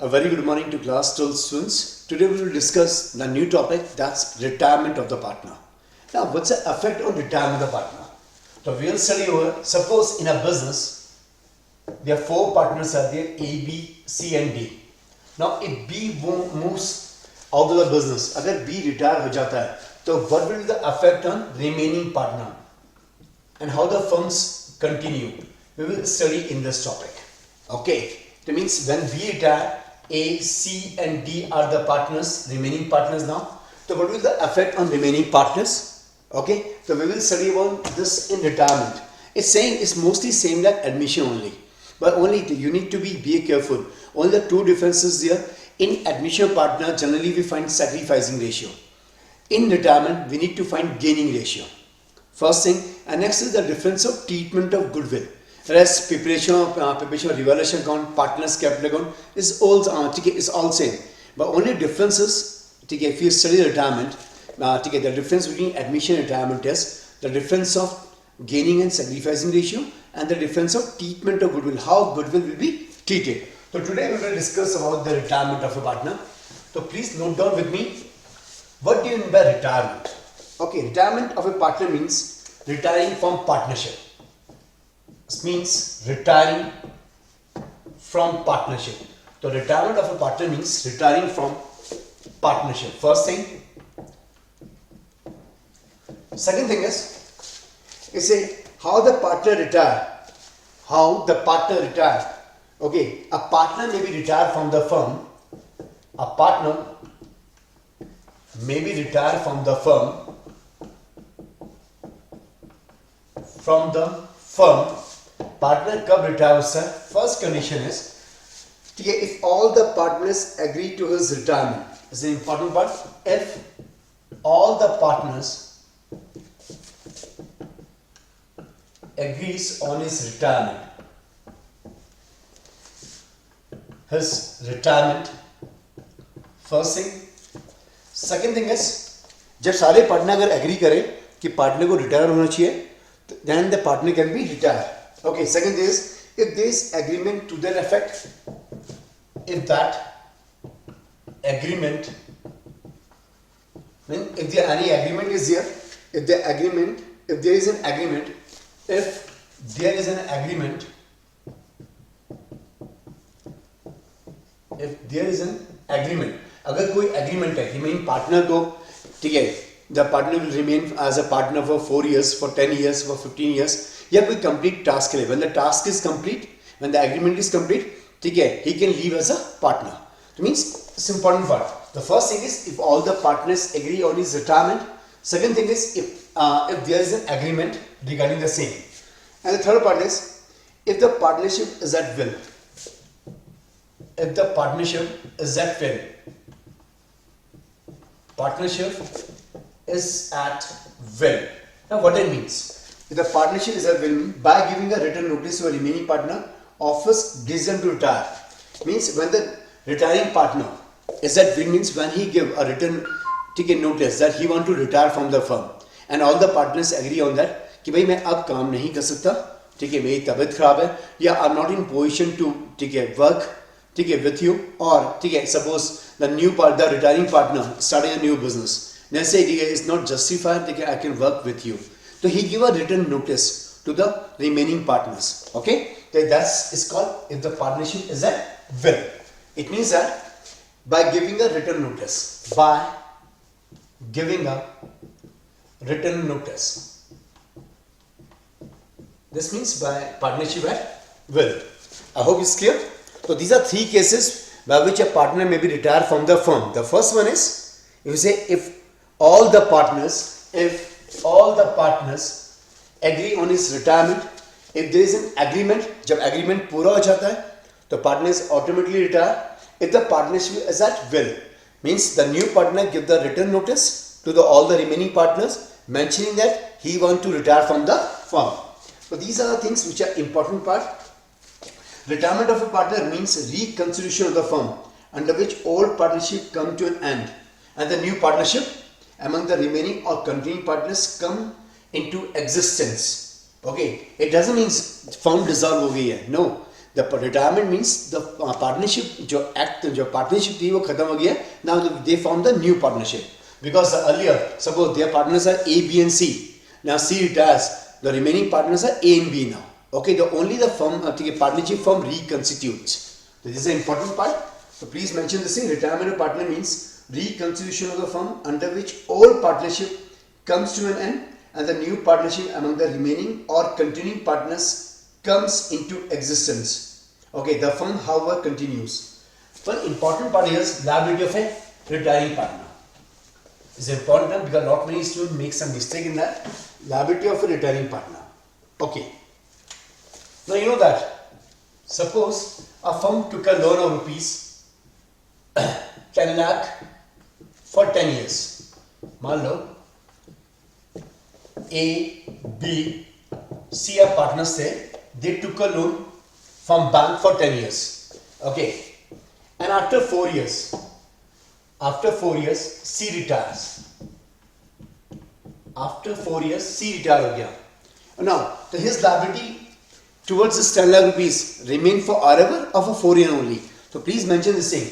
A very good morning to class 12 students. Today we will discuss the new topic, that's retirement of the partner. Now what's the effect on retirement of the partner? So we will study over, suppose in a business there are four partners are there, A, B, C and D. Now if B moves out of the business, अगर B retire हो जाता है, तो what will be the effect on remaining partner and how the firms continue? We will study in this topic. Okay, that means when B retire, A, C and D are the partners, remaining partners now. So what will the effect on remaining partners? Okay, so we will study about this in retirement. It's saying it's mostly same like admission only. But only you need to be careful. Only the two differences there. In admission partner, generally we find sacrificing ratio. In retirement, we need to find gaining ratio. First thing, and next is the difference of treatment of goodwill. Whereas preparation of revaluation account, partners capital account is all same. But only difference is, if you study retirement, the difference between admission and retirement is the difference of gaining and sacrificing ratio and the difference of treatment of goodwill, how goodwill will be treated. So today we will discuss about the retirement of a partner. So please note down with me, what do you mean by retirement? Okay, retirement of a partner means retiring from partnership. This means retiring from partnership. So retirement of a partner means retiring from partnership. First thing. Second thing is a how the partner retire. How the partner retire. Okay, a partner may be retired from the firm. A partner may be retired from the firm. Partner कब retire होता है? First condition is if all the partners agree to his retirement. This is an important part. If all the partners agrees on his retirement. First thing. Second thing is जब सारे partner अगर agree करें कि partner को retire होना चाहिए, then the partner can be retired. Okay, second is if there is agreement to that effect, if that agreement, if there any agreement is there, if there is an agreement, अगर कोई agreement है, remaining partner को, ठीक है, the partner will remain as a partner for 4 years, for 10 years, for 15 years, या कोई complete task के लिए, when the task is complete, when the agreement is complete, ठीक है, he can leave as a partner. It means it's important part. The first thing is if all the partners agree on his retirement. Second thing is if there is an agreement regarding the same. And the third part is if the partnership is at will. If the partnership is at will. Partnership is at will. Now what it means? If the partnership is at will, by giving a written notice to a remaining partner, offers decision to retire. Means when the retiring partner is at will, means when he give a written ticket notice that he want to retire from the firm and all the partners agree on that कि भाई मैं अब काम नहीं कर सकता, ठीक है, मेरी तबीयत खराब है या I'm not in position to ठीक है work ठीक है with you, और ठीक है suppose the retiring partner starting a new business, then say ठीक है it's not justified, ठीक है I can work with you, so he give a written notice to the remaining partners. Okay, so that's is called if the partnership is at will. It means that by giving a written notice, this means by partnership at will. I hope it's clear. So these are three cases by which a partner may be retired from the firm. The first one is if all the partners agree on his retirement, if there is an agreement, जब agreement पूरा हो जाता है, the partner is automatically retired. If the partnership is at will, means the new partner give the written notice to all the remaining partners mentioning that he want to retire from the firm. So these are the things which are important part. Retirement of a partner means reconstitution of the firm under which old partnership come to an end and the new partnership among the remaining or continuing partners come into existence. Okay, it doesn't mean firm dissolve हो गई है. No, the retirement means the partnership जो act जो partnership थी वो खत्म हो गया. Now they form the new partnership because earlier suppose their partners are A, B and C. Now C retires, the remaining partners are A and B now. Okay, the firm partnership firm reconstitutes. So this is an important part. So please mention this thing. Retirement of partner means reconstitution of the firm under which all partnership comes to an end and the new partnership among the remaining or continuing partners comes into existence. Okay, the firm however continues. But important part is liability of a retiring partner. It's important because not many students make some mistake in that. Liability of a retiring partner. Okay. Now you know that. Suppose a firm took a loan of rupees 10 lakh for 10 years. मान लो A, B, C are partners थे. They took a loan from bank for 10 years. Okay. And after 4 years, C retires. After 4 years, C retire हो गया. Now, so his liability towards this 10 lakh rupees remain forever or for 4 years only. So please mention this thing.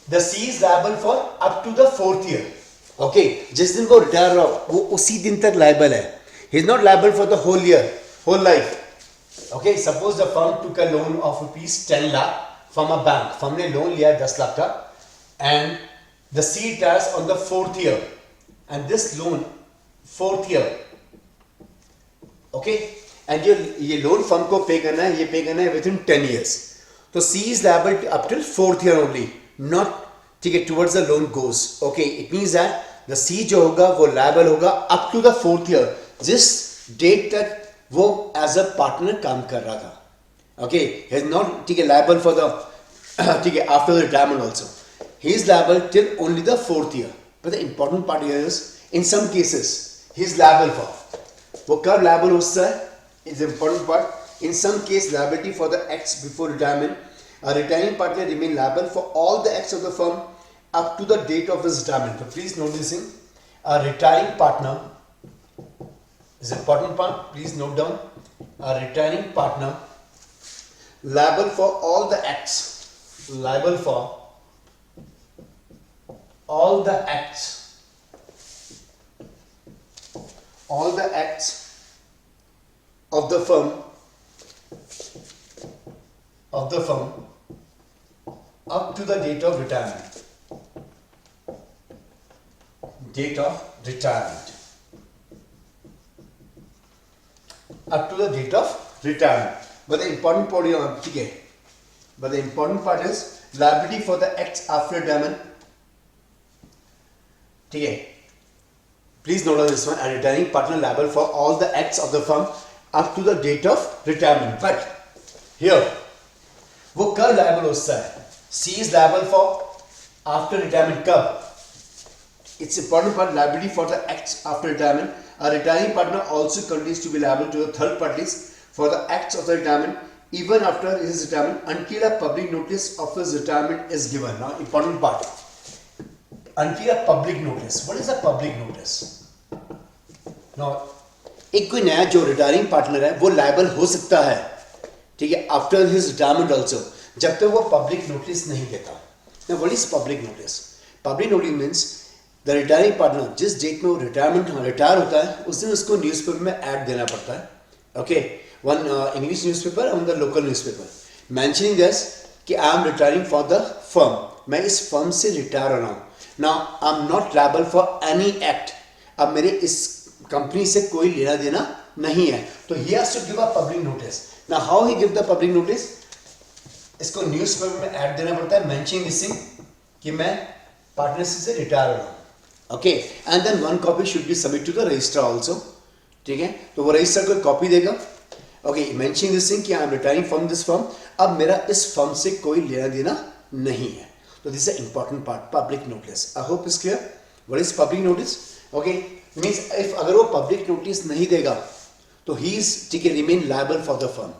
The C is liable for up to the 4th year. Okay, जिस दिन को retire हो वो उसी दिन तक liable है. He is not liable for the whole year, whole life. Okay, suppose the firm took a loan of rupees 10 lakh from a bank. Firm ने loan लिया 10 लाख का and the C retires on the 4th year and this loan 4th year. Okay, and ये loan firm को pay करना है, ये pay करना है within 10 years. तो C is liable up till 4th year only, not ठीक है towards the loan goes. Okay, it means that the C जो होगा वो liable होगा up to the 4th year, जिस date तक वो as a partner काम कर रहा था. Okay, he is not ठीक है liable for the ठीक है after the retirement also. He is liable till only the 4th year. But the important part here is in some cases he is liable for. वो कब liable होता है? Is the important part. In some case liability for the acts before retirement. A retiring partner remain liable for all the acts of the firm up to the date of his retirement. So please note this thing. A retiring partner is an important part. Please note down. A retiring partner liable for all the acts. Liable for all the acts of the firm up to the date of retirement. Date of retirement. Up to the date of retirement. But the important part here, but the important part is liability for the acts after retirement. Okay. Please note on this one, a retiring partner liable for all the acts of the firm up to the date of retirement. But here, वो कब liable होता है? C is liable for after retirement कब? It's important part liability for the acts after retirement. A retiring partner also continues to be liable to the third parties for the acts of the retirement even after his retirement until a public notice of his retirement is given. Now, important part. Until a public notice. What is a public notice? Now, एक कोई नया जो retiring partner है वो liable हो सकता है, ठीक है, आफ्टर हिज रिटायरमेंट ऑल्सो, जब तक वो पब्लिक नोटिस नहीं देता. Now, what is public notice? Public notice means the retiring partner जिस डेट में वो रिटायर होता है उस दिन उसको न्यूज़पेपर में ऐड देना पड़ता है. Okay, one English newspaper and the local newspaper mentioning this कि I am retiring for the firm, मैं इस फर्म से रिटायर हो रहा हूँ. Now I am not liable for any act. अब मेरे इस कंपनी से कोई लेना देना नहीं है, तो he has to give a public notice. Now how he give the public notice? इसको न्यूज़पेपर में ऐड देना पड़ता है मेंशनिंग दिस थिंग कि मैं पार्टनरशिप से रिटायर हो रहा हूँ. Okay, and then one copy should be submit to the register also. ठीक है, तो वो रजिस्टर को कॉपी देगा. ओके, मेंशनिंग दिस थिंग कि I am retiring from this firm, अब मेरा इस फर्म से कोई लेना देना नहीं है. तो this is important part, public notice. I hope is clear. What is public notice? Okay, means if अगर वो पब्लिक नोटिस नहीं देगा तो ही इज, ठीक है, remain liable for the firm.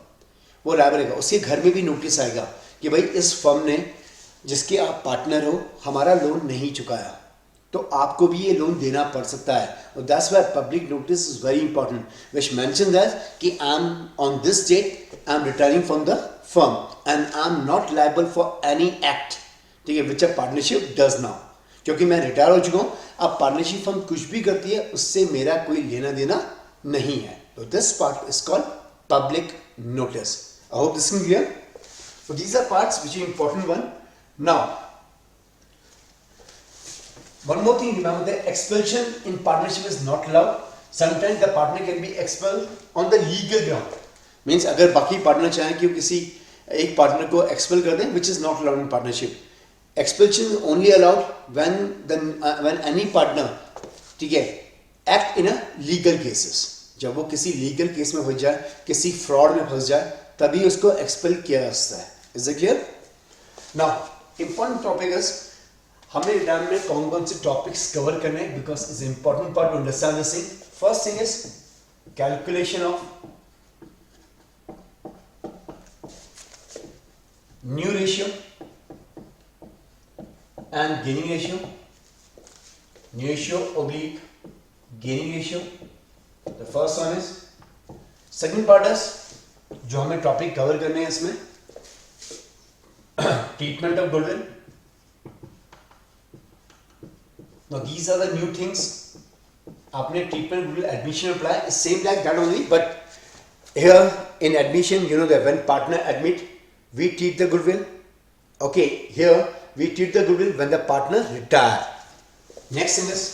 वो लायबल रहेगा. उसके घर में भी नोटिस आएगा कि भाई इस फर्म ने जिसके आप पार्टनर हो हमारा लोन नहीं चुकाया, तो आपको भी ये लोन देना पड़ सकता है. और that's why public notice is very important, which mention that कि I am on this date I am retiring from the firm and I'm not liable for any act, ठीक है, which a partnership does now. क्योंकि मैं retire हो चुका हूँ, अब partnership firm कुछ भी करती है उससे मेरा कोई लेना देना नहीं है. तो this part is called public notice. I hope this is clear. So these are parts which are important one. Now, one more thing, remember that expulsion in partnership is not allowed. Sometimes the partner can be expelled on the legal ground. Means अगर बाकी partner चाहें कि किसी एक partner को expel कर दें, which is not allowed in partnership. Expulsion is only allowed when any partner, ठीक है, act in a legal cases. जब वो किसी लीगल केस में फंस जाए, किसी फ्रॉड में फंस जाए, तभी उसको एक्सपेल किया जा सकता है. Is it clear? Now important topic is, हमें रिटायरमेंट में कौन कौन से टॉपिक्स कवर करने हैं, because is important part two understand this thing. First thing is calculation of new ratio and gaining ratio, new ratio oblique gaining ratio. The first one is. Second part is जो हमें topic cover करने हैं इसमें, treatment of goodwill. Now these are the new things. आपने treatment goodwill admission apply is same like that only, but here in admission you know that when partner admit we treat the goodwill. Okay, here we treat the goodwill when the partner retire. Next thing is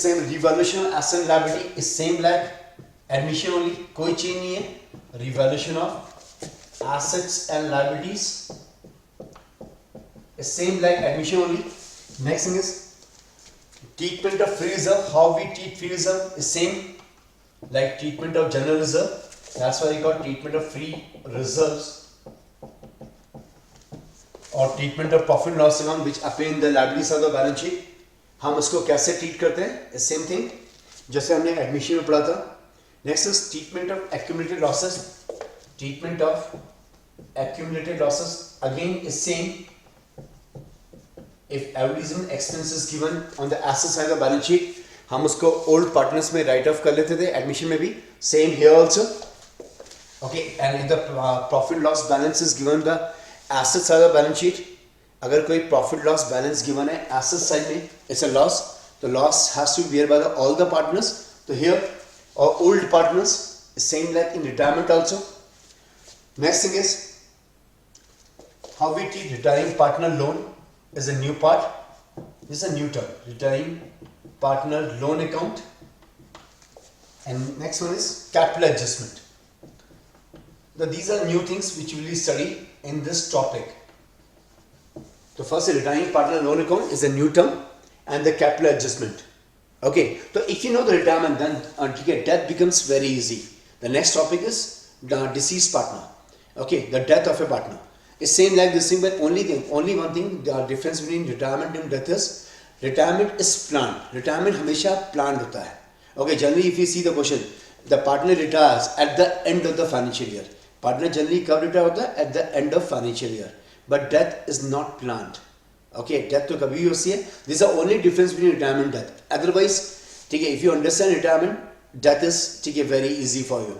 same revaluation of asset and liability is same like admission only, कोई change नहीं है. Revaluation of assets and liabilities is same like admission only. Next thing is treatment of free reserve. How we treat free reserve is same like treatment of general reserve. That's why we got treatment of free reserves. और treatment of profit and loss account which appear in the liabilities of the balance sheet, हम उसको कैसे treat करते हैं, same thing जैसे हमने admission में पढ़ा था. Next is treatment of accumulated losses. Treatment of accumulated losses again is same. If average expenses given on the asset side of balance sheet, हम उसको ओल्ड पार्टनर्स में राइट ऑफ कर लेते थे एडमिशन में भी. Same here also. Okay, and if the profit loss balance is given the asset side of balance sheet, अगर कोई प्रॉफिट लॉस बैलेंस गिवन है एसेट साइड में, इट्स अ लॉस, तो loss has to be bear by all the partners. तो here our old partners same like in retirement also. Next thing is how we treat retiring partner loan is a new part. This is a new term, retiring partner loan account. And next one is capital adjustment. These are new things which we will study in this topic. The first retiring partner loan account is a new term and the capital adjustment. Okay, so if you know the retirement, then death becomes very easy. The next topic is the deceased partner. Okay, the death of a partner. It's same like this thing, but only one thing, the difference between retirement and death is retirement is planned. Retirement हमेशा planned होता है. Okay, generally if you see the question, the partner retires at the end of the financial year. Partner generally कब retire होता है? At the end of financial year. But death is not planned. Okay, death तो कभी भी होती है. This are only difference between retirement death. Otherwise ठीक है, if you understand retirement, death is ठीक है very easy for you.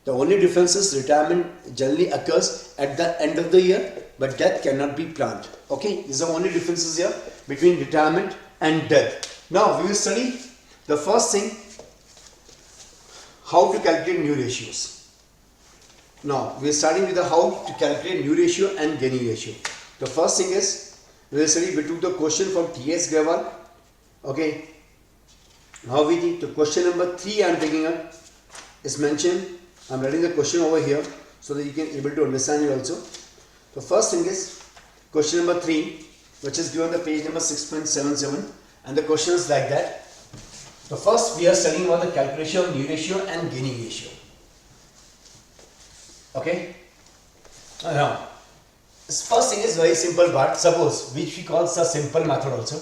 The only difference is retirement generally occurs at the end of the year, but death can not be planned. Okay, this are only differences here between retirement and death. Now we will study the first thing, how to calculate new ratios. Now we are starting with the how to calculate new ratio and gaining ratio. The first thing is we will study. We took the question from T.S. Grewal. Okay, now we did the question number 3. I am taking up is mentioned. I am writing the question over here so that you can able to understand it also. The first thing is question number 3, which is given on the page number 6.77, and the question is like that. So first we are studying about the calculation of new ratio and gaining ratio. Okay. Now this first thing is very simple part. Suppose, which we call the simple method also.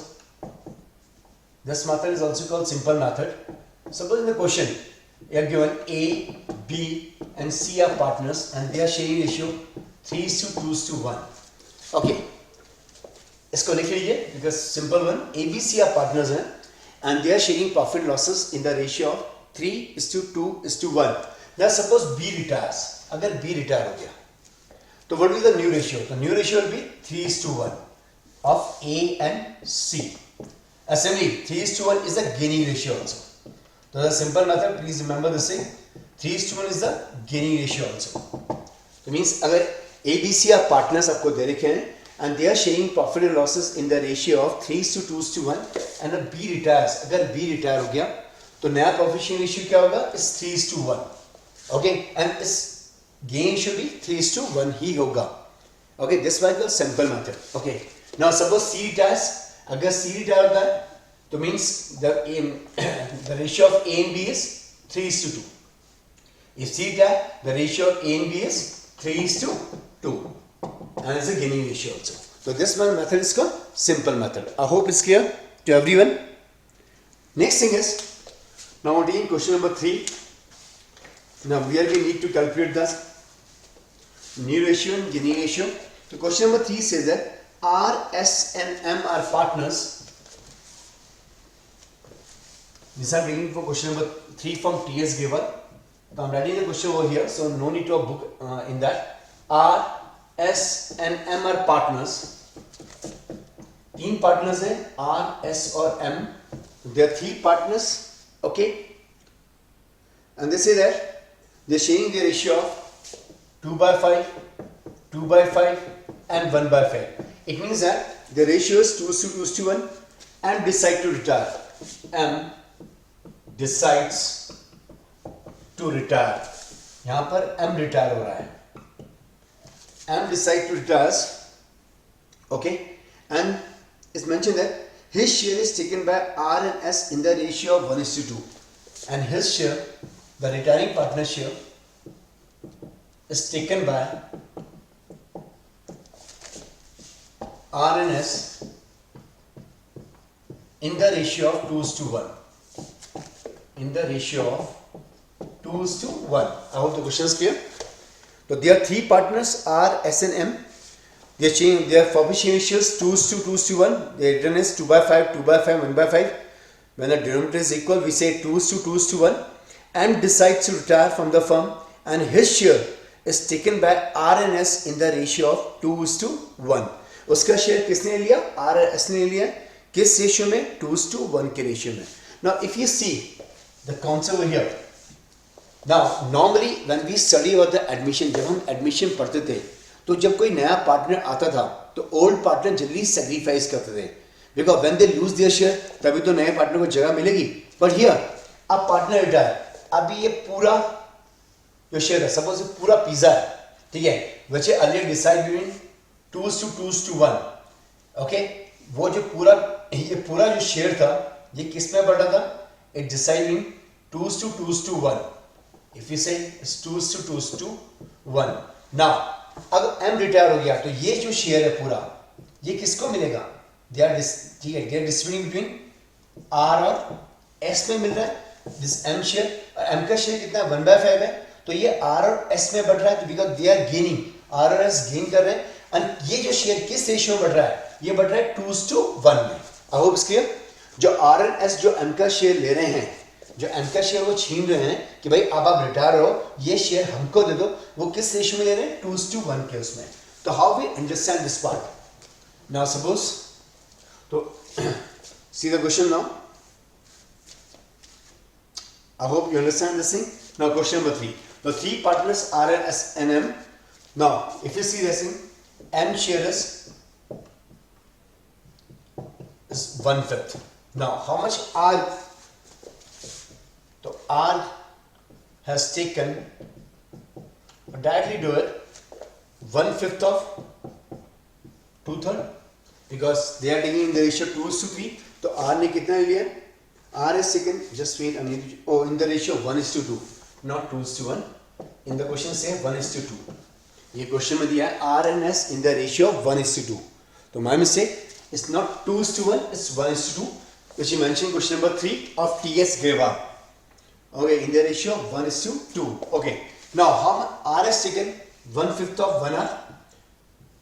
This method is also called simple method. Suppose in the question you are given A, B and C are partners and they are sharing ratio 3:2:1. Okay. इसको लिख लीजिए because simple one. A, B, C are partners हैं and they are sharing profit losses in the ratio of 3:2:1. Now suppose B retires. अगर B retire हो गया, So what will be the new ratio? The new ratio will be 3:1 of A and C. Similarly, 3:1 is the gaining ratio also. So the simple method, please remember this thing. 3:1 is the gaining ratio also. So means अगर A, B, C are partners आपको दे रखे हैं and they are sharing profit and losses in the ratio of 3:2:1 and a B retires. अगर B retire हो गया तो नया profit sharing ratio क्या होगा? Is 3:1. Okay, and its gain should be 3:1 ही होगा. Okay, this was the simple method. Okay, now suppose C retires. अगर C retire होता है तो means the ratio of A and B is 3:2. If C retire, the ratio of A and B is 3:2. And it's a gaining ratio also. So this one method is called simple method. I hope it's clear to everyone. Next thing is, now again question number 3. Now here we need to calculate the new ratio and gaining ratio. So question number 3 says that R, S and M are partners. These are taken for question number 3 from TS given. So I'm writing the question over here, so no need to a book in that. R, S and M are partners. तीन partners हैं R, S और M. There are 3 partners. Okay. And they say that they are sharing the ratio of 2/5, 2/5 and 1/5. It means that the ratio is 2:1 and decide to retire. M decides to retire. यहाँ पर M retire हो रहा है. M decide to retire. Okay, and it's mentioned that his share is taken by R and S in the ratio of 1:2, and his share, the retiring partner share, is taken by R and S in the ratio of 2:1. In the ratio of 2:1. I hope the question is clear. So there are 3 partners R, S and M. They are changing their publishing ratios 2:1. The return is 2/5, 2/5, 1/5. When the denominator is equal, we say 2:1. M decides to retire from the firm, and his share is taken by R and S in the ratio of 2:1. उसका share किसने लिया? R और S ने लिया. किस ratio में? 2:1 के ratio में. Now if you see the concept over here. Now normally when we study about the admission, जब हम admission पढ़ते थे तो जब कोई नया पार्टनर आता था तो ओल्ड पार्टनर जल्दी सेक्रीफाइस करते थे, because when they lose their share तभी तो नए पार्टनर को जगह मिलेगी. बट हियर अब पार्टनर रिटायर, अभी ये पूरा जो शेयर है, सपोज पूरा पिज्जा है, ठीक है, which earlier decide between 2:1. Okay, वो जो पूरा जो शेयर था ये किस में बढ़ा था? It decide in 2:1. If you से 2:1. नाउ अगर M रिटायर हो गया तो ये जो शेयर है पूरा ये किसको मिलेगा? They are distributing between R और S में मिल रहा है दिस M शेयर. M का शेयर कितना? 1/5 है. तो ये R और S में बढ़ रहा है because they are gaining, R और S गेन कर रहे हैं. एंड ये जो शेयर किस रेशियो में बढ़ रहा है? ये बढ़ रहा है 2:1 में. I hope it's clear. जो R और S जो M का शेयर ले रहे हैं, जो M का शेयर वो छीन रहे हैं कि भाई अब आप रिटायर हो, ये शेयर हमको दे दो, वो किस रेशियो में ले रहे हैं? 2:1 के उसमें. तो how we understand this part? Now suppose, तो see the question now. I hope you understand this thing. Now question number 3. The 3 partners R and S and M. Now if you see this thing, M share is 1/5. Now how much R? So R has taken, directly do it, 1/5 of 2/3 because they are taking in the ratio 2:3. तो R ने कितना लिया? R is taken, just wait, I need to, oh, in the ratio 1:2, not 2:1. In the question say 1:2. ये question में दिया है R and S in the ratio of 1:2. तो my mistake, it's not 2:1, it's 1:2, which you mentioned question number 3 of TS Greva. Okay, in the ratio of 1:2. Okay, now how much R has taken? 1/5 of 1 R,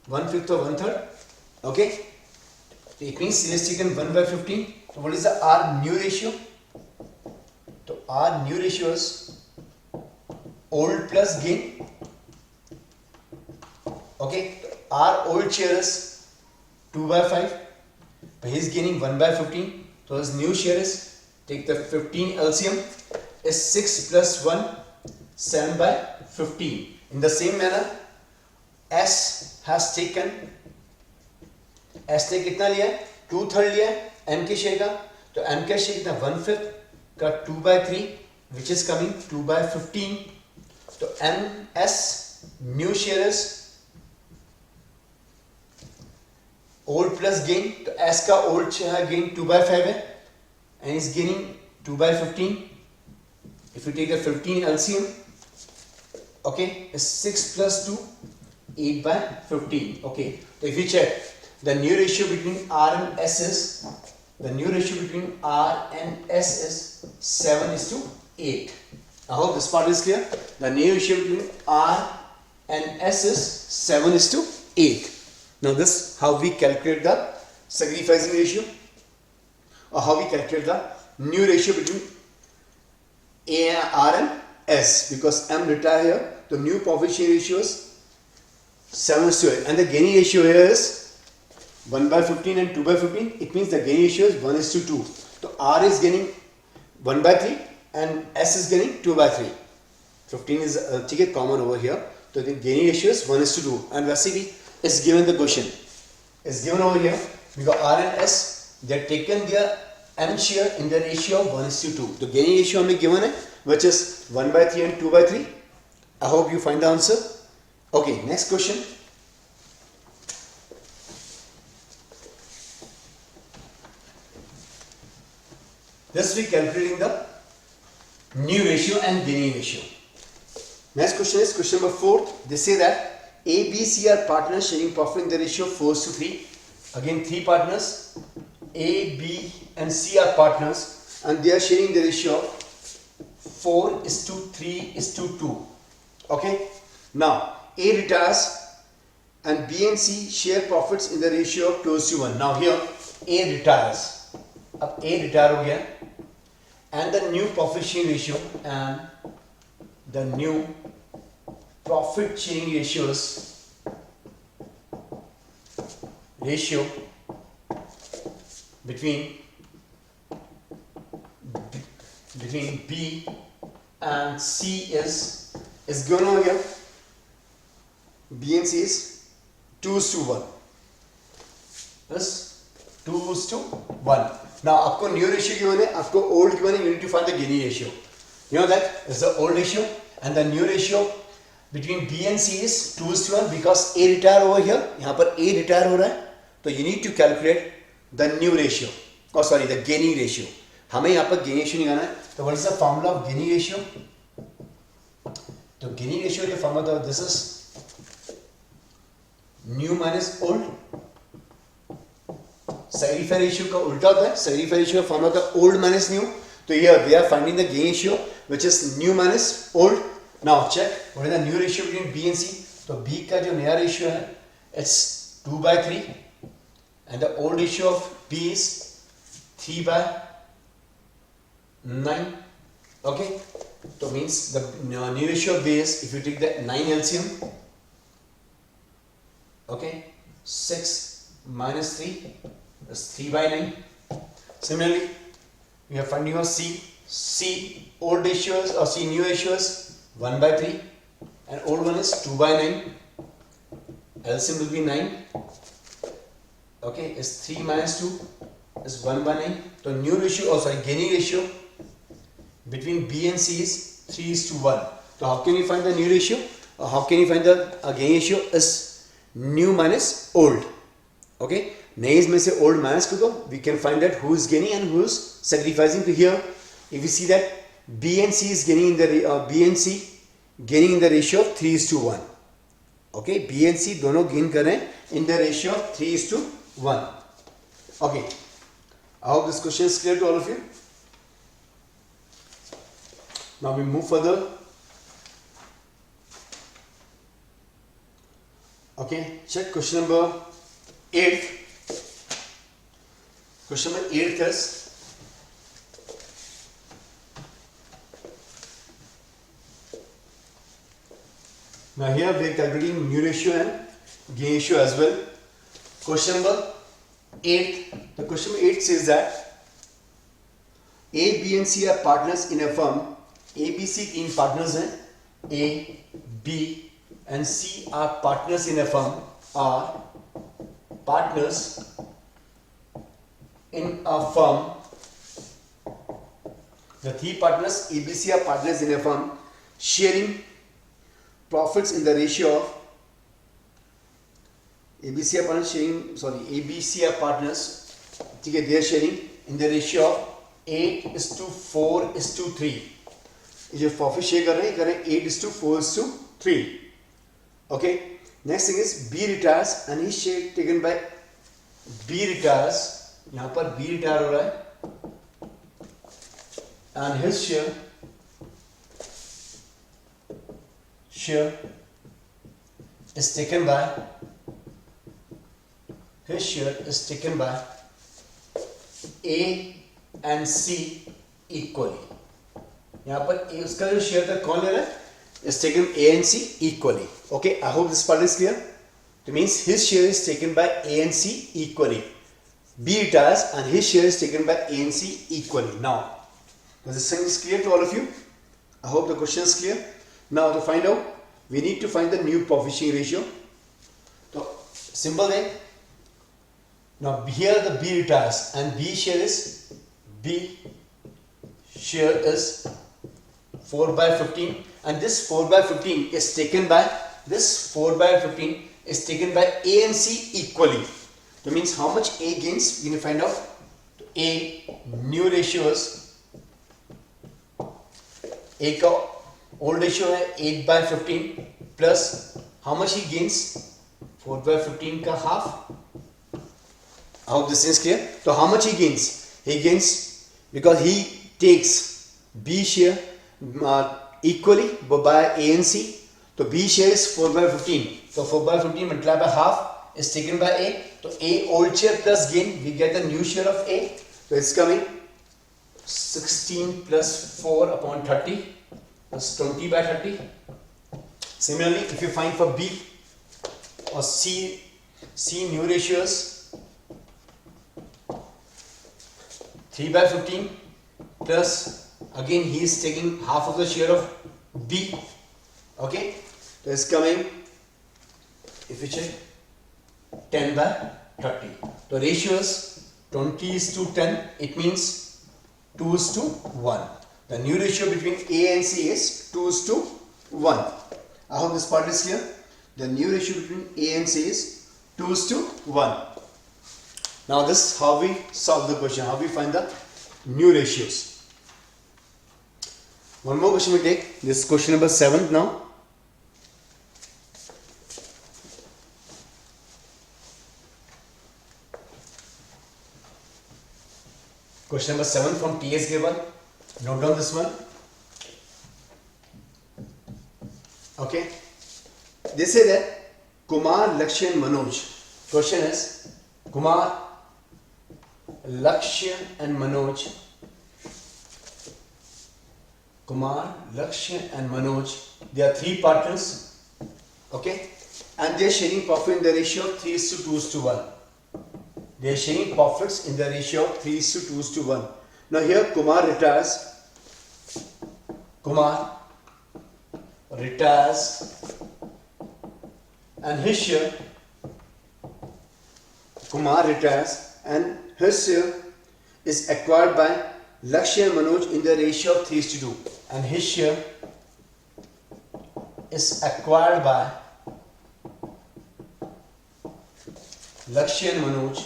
1/5 of 1/3. Okay, it means he has taken 1/15. So what is the R new ratio? So R new ratio is old plus gain. Okay, our old share is 2 by 5, but he is gaining 1 by 15. So his new share is, take the 15 LCM, is 6 plus 1, 7 by 15. In the same manner, S ने कितना लिया है? 2/3 लिया है M के share का, तो M का शेयर कितना? 1/5 का 2 by 3, which is coming 2 by 15. तो MS new share is old plus gain, तो S का ओल्ड गेन 2 by 5 है and is gaining 2 by 15. If you take the 15 LCM, okay, is 6 plus 2, 8 by 15. Okay, so if you check, the new ratio between R and S is, the new ratio between R and S is 7:8. I hope this part is clear. The new ratio between R and S is 7:8. Now this how we calculate the sacrificing ratio, or how we calculate the new ratio between R and S, because M retired here, the new profit share ratio is 7:8, and the gaining ratio here is 1 by 15 and 2 by 15. It means the gaining ratio is 1:2. So R is gaining 1 by 3 and S is gaining 2 by 3. 15 is common over here. So the gaining ratio is 1:2, and वैसे भी is given the question. Is given over here because R and S, they have taken their M share in the ratio of 1:2. The gaining ratio हमें given है, which is 1 by 3 and 2 by 3. I hope you find the answer. Okay, next question. This we calculating the new ratio and gaining ratio. Next question is question number 4. They say that A, B, C are partners sharing profit in the ratio 4:3. Again, 3 partners. A, B, and C are partners, and they are sharing the ratio of 4:3:2. Okay. Now A retires, and B and C share profits in the ratio of 2:1. Now here A retires. अब A retire हो गया, and the new profit sharing ratio and the new profit sharing ratio between B and C is given over here. B and C is 2:1. Is 2:1. Now आपको new ratio given है, आपको old given है, you need to find the gaining ratio. You know that is the old ratio, and the new ratio between B and C is 2:1 because A retire over here. यहाँ पर A retire हो रहा है, तो you need to calculate the new ratio. Oh sorry, the gaining ratio. हमें यहाँ पर gaining ratio निकालना है. तो what is the formula of gaining ratio? तो gaining ratio के formula, this is new minus old. Sacrifice ratio का उल्टा होता है. Sacrifice ratio का formula होता है old minus new. तो here we are finding the gain ratio, which is new minus old. Now check what is the new ratio between B and C. तो B का जो नया ratio है, it's 2 by 3, and the old ratio of B is 3 by 9. Okay, so means the new ratio of B is, if you take the 9 LCM, okay, 6 minus 3 is 3 by 9. Similarly, we are finding out C old ratio is, or C new ratio is 1 by 3, and old one is 2 by 9. LCM will be 9. Okay, is 3 minus 2 is 1 by 9. So new ratio, oh sorry, gaining ratio between B and C is 3:1. So how can you find the new ratio? Or how can you find the gaining ratio? Is new minus old. Okay, नए इसमें से old minus कर दो, we can find that who is gaining and who is sacrificing. To here, if you see that B and C is gaining in the gaining in the ratio of 3:1. Okay, B and C दोनों gain कर रहे हैं in the ratio of 3:1. Okay, I hope this question is clear to all of you. Now we move further. Okay, check question number 8. Question number 8 is, now here we are calculating new ratio and gain ratio as well. Question number 8. The question number 8 says that A, B and C are partners in a firm. A, B, C तीन partners हैं. A, B and C are partners in a firm. Are partners in a firm. The three partners A, B, C are partners in a firm, sharing profits in the ratio of A, B, C are partners A, B, C are partners. Okay, they are sharing in the ratio of 8:4:3. जो profit share कर रहे हैं 8:4:3. Okay. Next thing is B retires and his share taken by B retires. यहाँ पर B retire हो रहा है and his share is taken by A and C equally. यहाँ पर उसका जो शेयर था कौन ले रहा है? Is taken A and C equally. Okay, I hope this part is clear. It means his share is taken by A and C equally. B retires and his share is taken by A and C equally. Now, does this thing is clear to all of you? I hope the question is clear. Now to find out, we need to find the new profit sharing ratio. So simple way. Now here the B retires and B share is 4/15 and this 4/15 is taken by A and C equally. That means how much A gains we need to find out. A new ratio is A का old ratio है 8/15 plus how much he gains 4/15 का half. I hope this is clear. So how much he gains? He gains because he takes B share equally by A and C. So B share is 4/15. So 4/15 multiplied by half is taken by A. So A old share plus gain, we get the new share of A. So it's coming 16 plus 4 upon 30 plus 20/30. Similarly, if you find for B or C new ratios 3/15 plus again he is taking half of the share of B. Okay, so it's coming, if you check, 10/30. The ratio is 20:10. It means 2:1. The new ratio between A and C is 2:1. I hope this part is clear. The new ratio between A and C is 2:1. Now this is how we solve the question, how we find the new ratios. One more question we take. This is question number 7 now. Question number 7 from TS given. Note down this one. Okay. They say that Kumar, Lakshya and Manoj. Question is Kumar, Lakshya and Manoj. They are three partners. Okay. And they are sharing profit in the ratio of 3:2:1. They are sharing profits in the ratio of 3:2:1. Now here Kumar retires and his share is acquired by Lakshya and Manoj in the ratio of 3:2. And his share is acquired by Lakshya and Manoj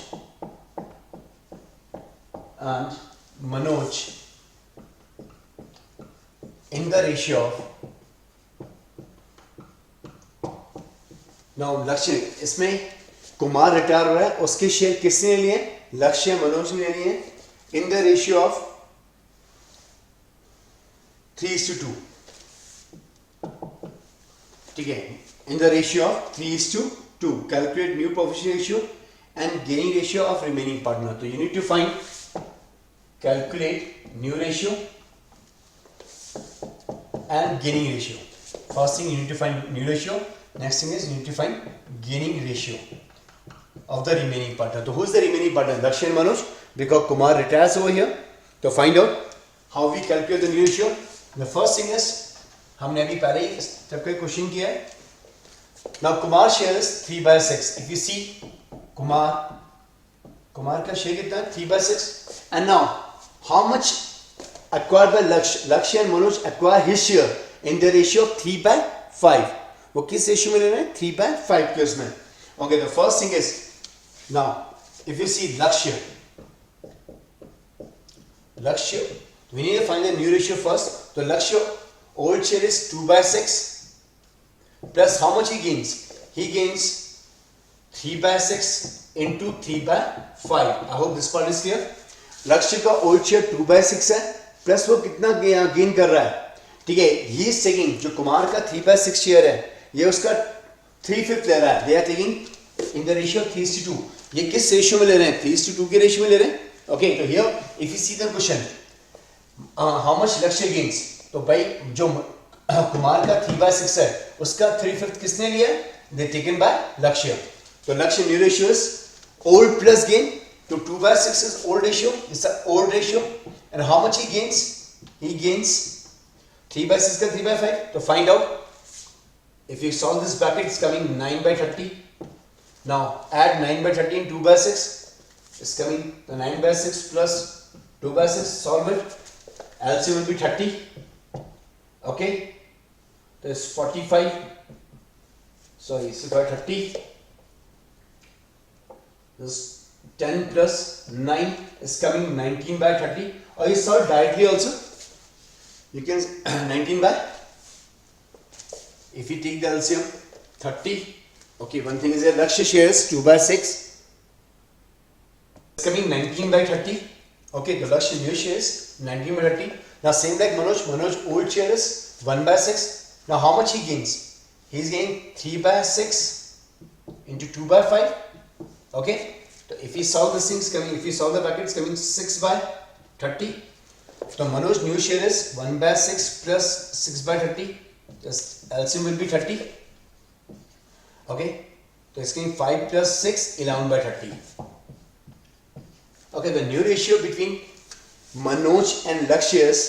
in the ratio of, now लक्ष्य, इसमें Kumar retire हो रहा है, उसके share किसने लिए? लक्ष्य मनोज ने लिए in the ratio of 3:2. ठीक है, in the ratio of 3:2. Calculate new profit ratio and gaining ratio of remaining partner. So you need to find, calculate new ratio and gaining ratio. First thing you need to find new ratio, Next thing is you need to find gaining ratio of the remaining partner. So who is the remaining partner? Lakshya and Manoj, because Kumar retires over here. To find out how we calculate the new ratio, the first thing is हमने अभी पहले ही step का question किया है. Now Kumar shares 3/6. If you see Kumar का share कितना है? 3/6. And now how much acquired by Lakshya and Manoj acquire his share in the ratio of 3/5. वो किस रेशियो में ले रहे हैं? 3/5 के उसमें. Okay, the first thing is now if you see Lakshya, we need to find the new ratio first. So Lakshya old share is 2/6 plus how much he gains? He gains 3/6 into 3/5. I hope this part is clear. Lakshya का old share 2/6 है plus वो कितना gain कर रहा है? ठीक है, he is taking, जो कुमार का 3/6 शेयर है ये उसका 3/5 ले रहा है. They are taking in the ratio 3:2. ये किस रेशियो में ले रहे हैं? 3:2 के रेशियो में ले रहे हैं. ओके, तो here if you see the question how much लक्ष्य गेन्स, तो भाई जो कुमार का 3/6 है उसका 3/5 किसने लिया? दे टेकन बाय लक्ष्य. तो लक्ष्य new ratio is old plus gain. तो 2/6 is old ratio. It's an old ratio. And how much he gains? He gains 3/6 का 3/5. To find out, if you solve this bracket, it's coming 9/30. Now add 9/30 and 2/6. It's coming the 9/6 plus 2/6. Solve it. LCM will be 30. Okay. There's 45. Sorry, so by 30. This 10 plus 9 is coming 19/30, or you solve directly also. You can 19 by, if you take the LCM 30. Okay, one thing is that Lakshya shares 2/6. It's coming 19/30. Okay, the Lakshya new shares 19/30. Now same like Manoj old share is 1/6. Now how much he gains? He's gaining 3/6 into 2/5. Okay. So if we solve this thing, if we solve the bracket, it's coming 6/30. So Manoj new share is 1/6 plus 6/30. Just LCM will be 30. Okay. So it's coming 5 plus 6, 11/30. Okay. The new ratio between Manoj and Lakshya is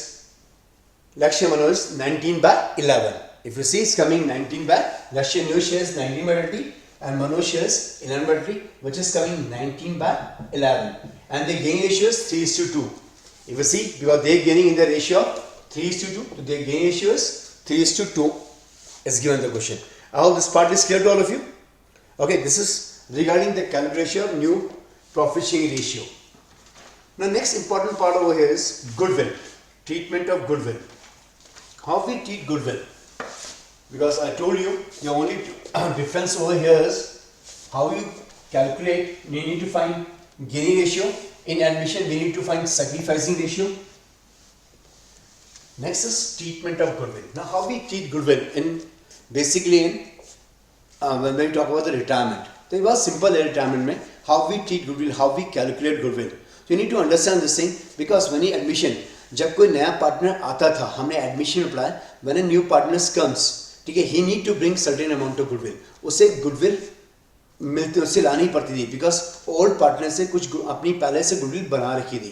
Lakshya Manoj is 19/11. If you see, it's coming 19 Lakshya new share is 19/30. And Manoj shares 11/3, which is coming 19/11, and the gain ratio is 3:2. If you see, because they are gaining in the ratio of 3:2, so their gain ratio is 3:2 is given in the question. I hope this part is clear to all of you. Okay, this is regarding the calculation of new profit sharing ratio. Now next important part over here is goodwill, treatment of goodwill. How we treat goodwill? Because I told you the only difference over here is how you calculate. You need to find gaining ratio. In admission, we need to find sacrificing ratio. Next is treatment of goodwill. Now, how we treat goodwill in basically in when we talk about the retirement. So it was simple retirement में how we treat goodwill, how we calculate goodwill. So you need to understand this thing because when admission, जब कोई नया partner आता था, हमने admission में पढ़ा, when a new partner comes, ठीक है, he need to bring certain amount of goodwill. उसे गुडविल मिलती, उससे लानी पड़ती थी बिकॉज ओल्ड पार्टनर से कुछ अपनी पहले से गुडविल बना रखी थी.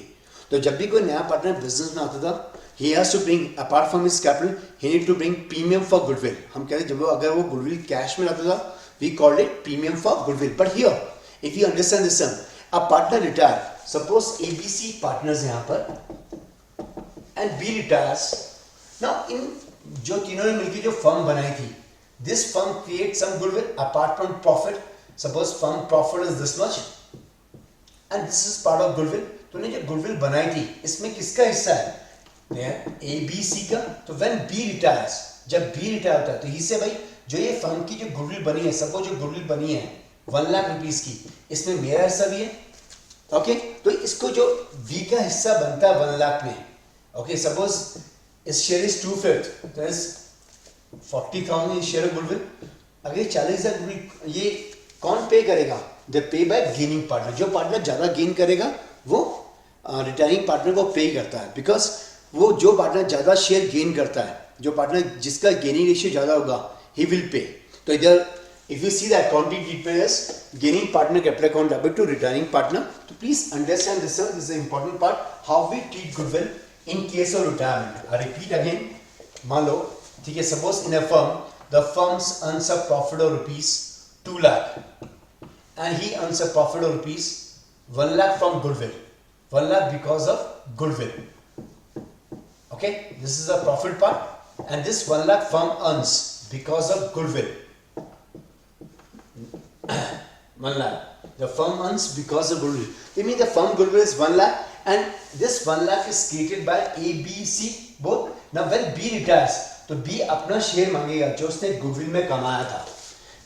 तो जब भी कोई नया पार्टनर बिजनेस में आता था, he has to bring apart from his capital, he need to bring premium for goodwill. हम कहते हैं जब अगर वो गुडविल कैश में लाता था, we called it premium for goodwill. But here, if you understand this term, a partner retire, suppose ABC partners यहाँ पर and B retires. Now in जो तीनों ने मिलकर जो फर्म बनाई थी, this firm creates some goodwill apart from profit. Suppose firm profit is this much and this is part of goodwill. तूने जो goodwill बनाई थी इसमें किसका हिस्सा है? ABC का. तो when B retires, जब B रिटायर होता है तो इससे भाई जो ये फर्म की जो गुडविल बनी है, सपोज जो गुडविल बनी है 1 लाख रुपीस की, इसमें मेरा हिस्सा भी है. ओके, तो इसको जो B का हिस्सा बनता है 1 लाख में, ओके, सपोज इस share is 2/5, that is 40,000 share of goodwill. अगर 40,000 गुडविल ये कौन पे करेगा? The pay bye gaining partner. जो पार्टनर ज्यादा गेन करेगा वो रिटायरिंग पार्टनर को पे करता है, बिकॉज वो जो पार्टनर ज्यादा शेयर गेन करता है, जो पार्टनर जिसका गेनिंग रेशियो ज्यादा होगा, ही विल पे. तो इधर if you see the accounting treatment as gaining partner capital account debit to retiring partner, so please understand this one. This is the important part, how we treat goodwill in case of retirement. I repeat again, मान लो ठीक है, suppose in a firm the firm earns a profit of rupees 2 lakh and he earns a profit of rupees 1 lakh from goodwill, 1 lakh because of goodwill. Okay, this is the profit part and this 1 lakh firm earns because of goodwill. 1 lakh. The firm earns because of goodwill. They mean the firm goodwill is 1 lakh and this 1 lakh is created by A, B, C both. Now when B retires, तो B अपना share मांगेगा जो उसने goodwill में कमाया था,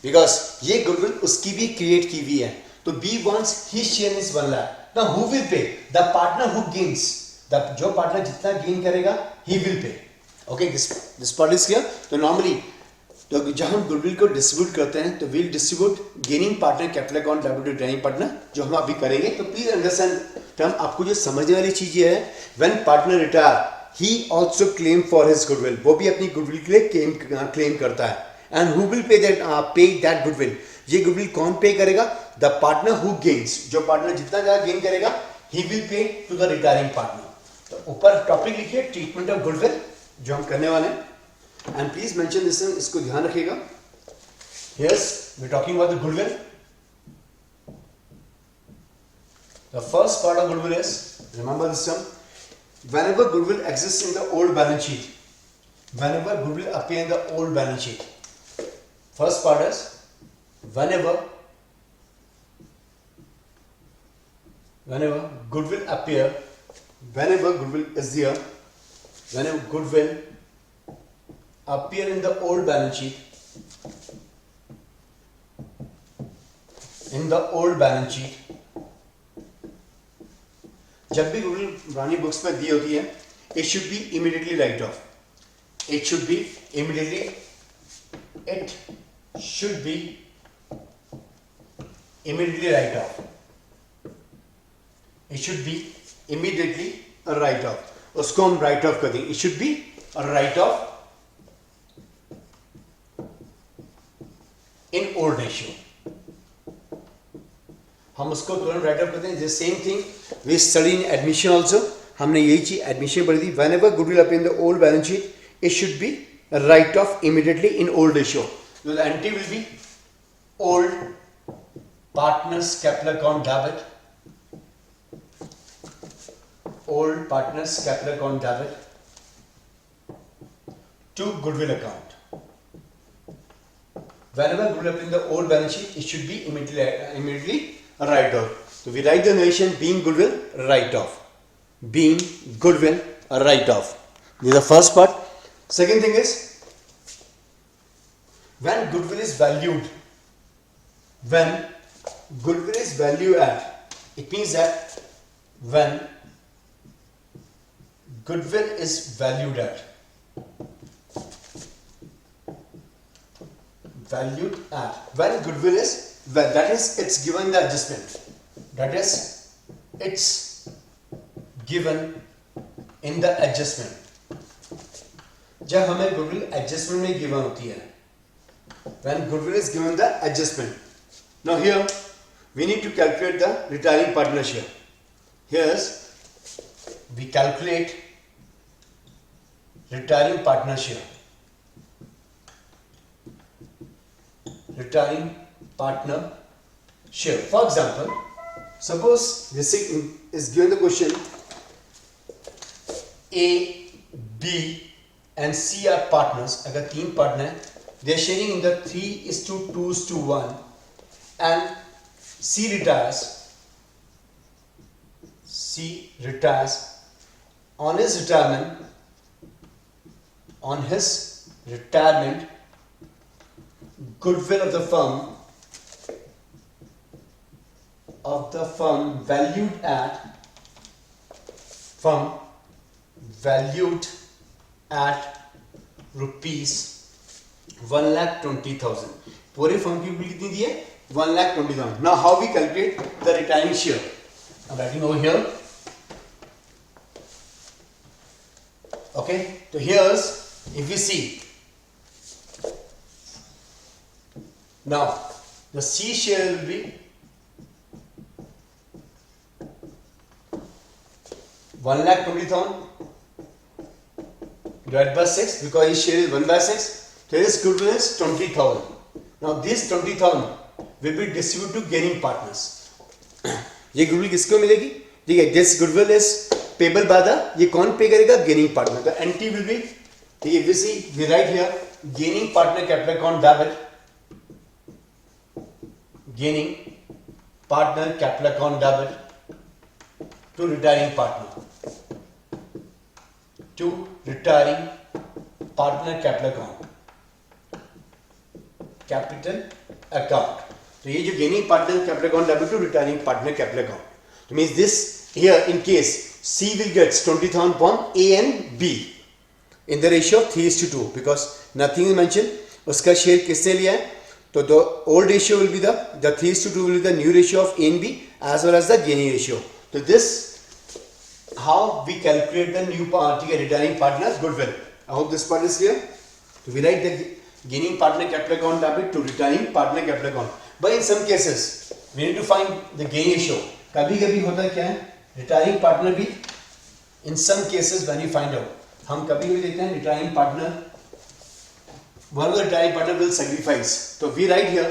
because ये goodwill उसकी भी क्रिएट की हुई है, तो B wants his share is 1 lakh. Now who will pay? The partner who gains. जो पार्टनर जितना गेन करेगा he will pay. Okay, this part is clear. तो normally तो जब हम गुडविल को डिस्ट्रीब्यूट करते हैं तो will distribute gaining partner capital account debit to retiring partner, जो हम अभी करेंगे. तो प्लीज अंडरस्टैंड टर्म, आपको जो समझने वाली चीज ये है, when partner retire he also claim for his goodwill, वो भी अपनी गुडविल के लिए क्लेम करता है. And who will pay that goodwill, ये गुडविल कौन पे करेगा? द पार्टनर हु गेन्स, जो पार्टनर जितना ज्यादा गेन करेगा he will pay to the retiring partner. तो ऊपर टॉपिक लिखिए ट्रीटमेंट ऑफ गुडविल जो हम करने वाले हैं. And please mention this one, इसको ध्यान रखिएगा. Yes, we're talking about the goodwill. The first part of goodwill is, remember this one, whenever goodwill exists in the old balance sheet, whenever goodwill appear in the old balance sheet. First part is whenever goodwill appear, whenever goodwill is there, whenever goodwill appear in the old balance sheet, in the old balance sheet, जब भी goodwill पुरानी books में दी होती है, it should be immediately write off. It should be immediately write off. It should be immediately a write off. उसको हम write off कर देंगे. It should be a write off in old ratio. हम उसको तुरंत राइट अप करते हैं. The same thing we study in admission also, हमने यही चीज एडमिशन पढ़ी थी. Whenever goodwill appear in the old balance sheet, it should be write off immediately in old ratio. The entry will be old partners capital account debit, old partners capital account debit to goodwill account. Whenever goodwill appears in the old balance sheet, it should be immediately a write off. So we write the notation being goodwill write off. Being goodwill a write off. This is the first part. Second thing is when goodwill is valued. When goodwill is valued at, it means that when goodwill is valued at. When goodwill is, that is it's given the adjustment, that is it's given in the adjustment. जब हमें goodwill adjustment में given होती है, when goodwill is given the adjustment. Now here we need to calculate the retiring partner share. Here's we calculate retiring partner share. Retiring partner share. For example, suppose this is given the question A, B and C are partners. अगर तीन partner हैं, they are sharing in the 3:2:1 and C retires. On his retirement, goodwill of the firm valued at rupees 1,20,000. पूरे firm की bill कितनी दी है? 1,20,000. Now how we calculate the retiring share? I'm writing over here. Okay, so here's, if we see Now, the C share will be 1,20,000 divided by 6 because his share is 1 by 6. So his goodwill is 20,000. Now this 20,000 will be distributed to gaining partners. ये goodwill किसको मिलेगी? ठीक है, this goodwill is payable by the, ये कौन pay करेगा? Gaining partner. तो entry will be, ठीक है, we write here gaining partner capital account debit, gaining partner capital account debit to retiring partner, to retiring partner capital account, capital account. तो ये जो gaining partner capital account debit to retiring partner capital account, तो means this here in case C will get 20,000 from A and B in the ratio of 3:2 because nothing is mentioned. उसका share किसने लिया है? तो the old ratio will be the 3:2 will be the new ratio of A and B as well as the gaining ratio. So this how we calculate the new retiring partner's goodwill. I hope this part is clear. So we write the gaining partner capital account debit to retiring partner capital account. But in some cases we need to find the gain ratio. कभी-कभी होता क्या है? Retiring partner भी in some cases when you find out, हम कभी-कभी देखते हैं retiring partner, one of the retiring partner will sacrifice. So we write here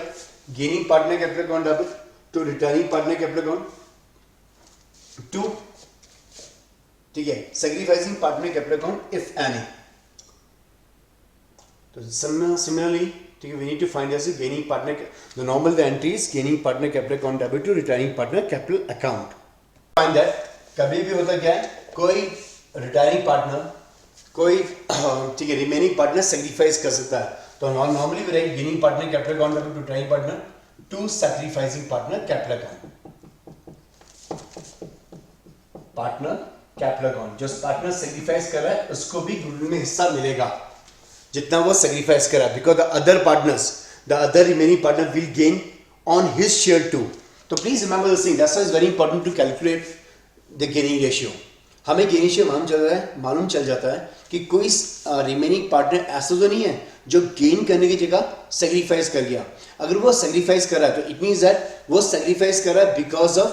gaining partner capital account debit to retiring partner capital account to, ठीक है, sacrificing partner capital account if any. तो similarly, ठीक है, we need to find as a gaining partner, the normal the entry is gaining partner capital account debit to retiring partner capital account. Find that कभी भी होता क्या है, कोई retiring partner कोई ठीक है रिमेनिंग पार्टनर सेक्रीफाइस कर सकता है. तो normally we write gaining partner capital account debit to retiring partner to sacrificing partner capital account. Partner capital account, जो पार्टनर सेक्रीफाइस कर रहा है उसको भी गुडविल में हिस्सा मिलेगा जितना वो सेक्रीफाइस करा, because the other partners, the other remaining partner will gain on his share too. तो please remember this thing, that's why it's very important to calculate the gaining ratio. हमें गेनिंग रेशियो मालूम चल जाता है कि कोई remaining partner ऐसा तो नहीं है जो गेन करने की जगह सेक्रीफाइस कर गया. अगर वो सेक्रीफाइस कर रहा है तो इट मीन्स दैट वो सेक्रीफाइस कर रहा है because of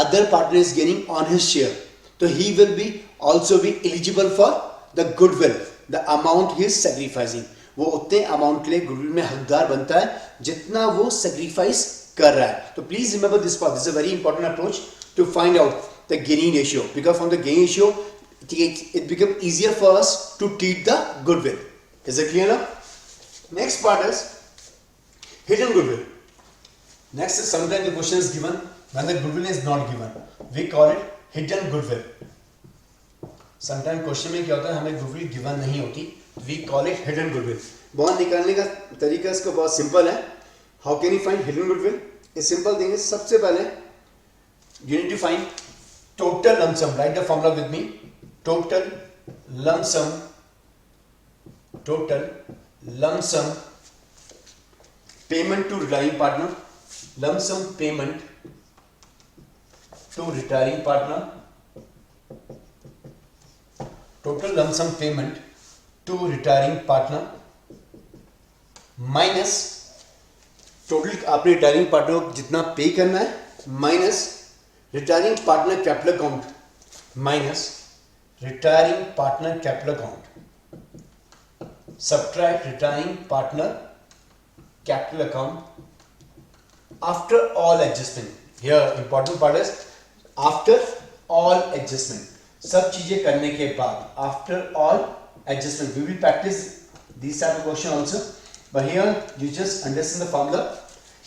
other partner is gaining on his share. तो he will be also be eligible for the goodwill, the amount he is sacrificing. वो उतने अमाउंट के लिए गुडविल में हकदार बनता है जितना वो सेक्रीफाइस कर रहा है. तो please remember this part, this is a very important approach to find out the gaining ratio, because from the gaining ratio it becomes easier for us to treat the goodwill. Is it clear now? Next part is hidden goodwill. Next is sometimes the question is given when the goodwill is not given, we call it hidden goodwill. Sometimes question में क्या होता है, हमें goodwill given नहीं होती, we call it hidden goodwill. Bond निकालने का तरीका इसका बहुत सिंपल है. How can you find hidden goodwill? A simple thing is, सबसे पहले you need to find total lump sum. Write the formula with me. Total lump sum payment to retiring partner, lump sum payment to retiring partner, total lump sum payment to retiring partner minus total आपने retiring partner को जितना पे करना है minus retiring partner capital account minus retiring partner capital account, subtract retiring partner capital account after all adjustment. Here important part is after all adjustment, सब चीजें करने के बाद, after all adjustment. We will practice these type of question also, but here you just understand the formula.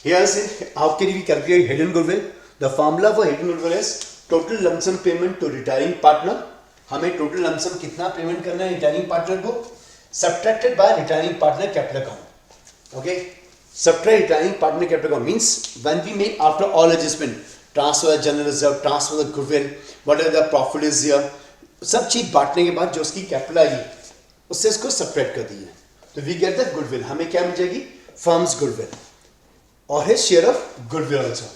Here is how can we calculate hidden goodwill. The formula for hidden goodwill is total lump sum payment to retiring partner. हमें total lump sum कितना payment करना है retiring partner को, subtracted by retiring partner capital account. Okay, subtract retiring partner capital account means when we make after all adjustment, transfer general reserve, transfer the goodwill, whatever the profit is here, सब चीज बांटने के बाद जो उसकी capital आएगी उससे इसको subtract कर दिए तो we get the goodwill. हमें क्या मिल जाएगी? Firm's goodwill or his share of goodwill also.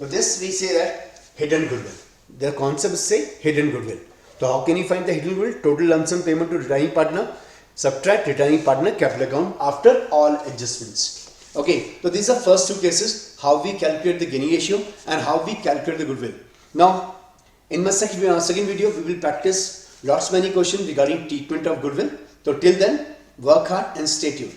So this we say that hidden goodwill. The concept is say hidden goodwill. So how can you find the hidden goodwill? Total lump sum payment to retiring partner, subtract retiring partner capital account after all adjustments. Okay, so these are first two cases, how we calculate the Gini ratio and how we calculate the goodwill. Now, in my second video, we will practice lots many questions regarding treatment of goodwill. So till then, work hard and stay tuned.